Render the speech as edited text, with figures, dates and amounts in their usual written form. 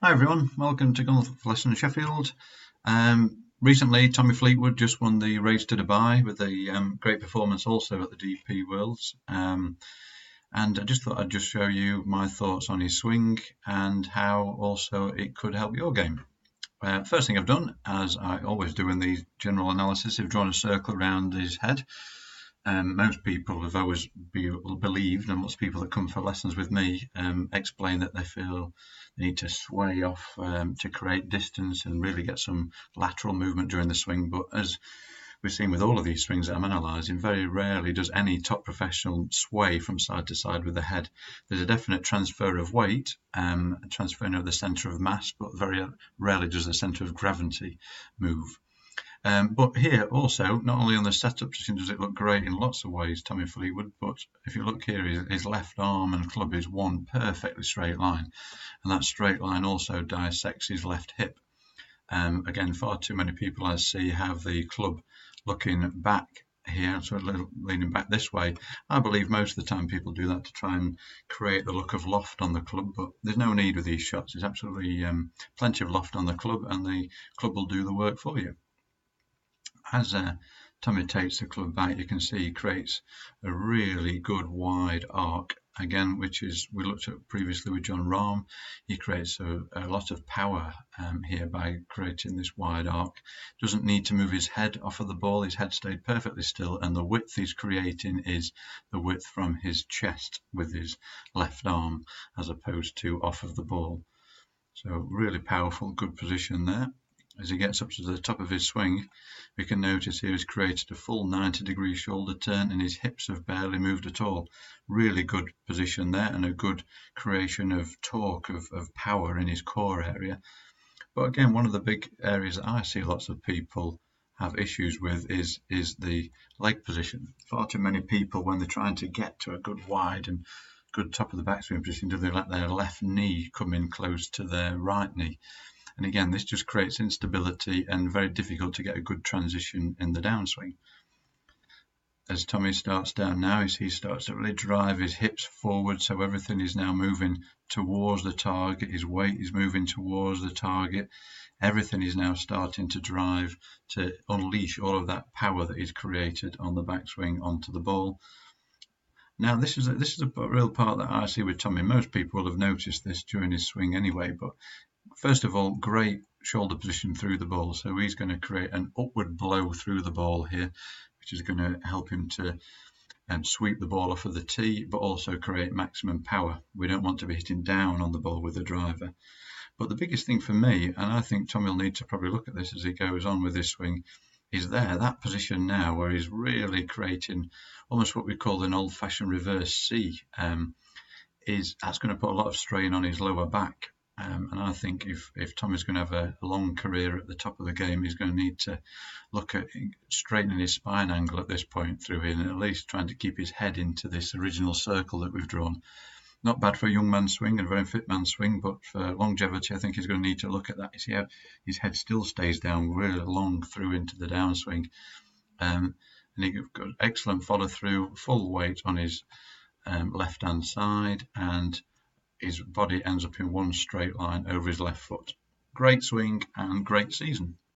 Hi everyone, welcome to Golf Lesson Sheffield. Recently, Tommy Fleetwood just won the race to Dubai with a great performance also at the DP Worlds. And I just thought I'd just show you my thoughts on his swing and how also it could help your game. First thing I've done, as I always do in these general analysis, I've drawn a circle around his head. Most people have always believed, and lots of people that come for lessons with me explain that they feel they need to sway off to create distance and really get some lateral movement during the swing. But as we've seen with all of these swings that I'm analysing, very rarely does any top professional sway from side to side with the head. There's a definite transfer of weight, transferring of the centre of mass, but very rarely does the centre of gravity move. But here also, not only on the setup position does it look great in lots of ways, Tommy Fleetwood, but if you look here, his left arm and club is one perfectly straight line. And that straight line also dissects his left hip. Again, far too many people I see have the club looking back here, so a little leaning back this way. I believe most of the time people do that to try and create the look of loft on the club, but there's no need with these shots. There's absolutely plenty of loft on the club, and the club will do the work for you. As Tommy takes the club back, you can see he creates a really good wide arc again, which is we looked at previously with Jon Rahm. He creates a lot of power here by creating this wide arc. Doesn't need to move his head off of the ball. His head stayed perfectly still, and the width he's creating is the width from his chest with his left arm as opposed to off of the ball. So really powerful, good position there. As he gets up to the top of his swing, we can notice here he's created a full 90-degree shoulder turn and his hips have barely moved at all. Really good position there and a good creation of torque, of power in his core area. But again, one of the big areas that I see lots of people have issues with is the leg position. Far too many people, when they're trying to get to a good wide and good top of the backswing position, do they let their left knee come in close to their right knee. And again, this just creates instability and very difficult to get a good transition in the downswing. As Tommy starts down now, he starts to really drive his hips forward, so everything is now moving towards the target. His weight is moving towards the target. Everything is now starting to drive to unleash all of that power that he's created on the backswing onto the ball. Now, this is a real part that I see with Tommy. Most people will have noticed this during his swing anyway, but first of all, great shoulder position through the ball. So he's going to create an upward blow through the ball here, which is going to help him to sweep the ball off of the tee, but also create maximum power. We don't want to be hitting down on the ball with the driver. But the biggest thing for me, and I think Tommy will need to probably look at this as he goes on with his swing, is that position now where he's really creating almost what we call an old-fashioned reverse C. That's going to put a lot of strain on his lower back. And I think if Tommy's going to have a long career at the top of the game, he's going to need to look at straightening his spine angle at this point through here, and at least trying to keep his head into this original circle that we've drawn. Not bad for a young man's swing and a very fit man's swing, but for longevity, I think he's going to need to look at that. You see how his head still stays down really long through into the downswing. And he's got excellent follow through, full weight on his left-hand side, and his body ends up in one straight line over his left foot. Great swing and great season.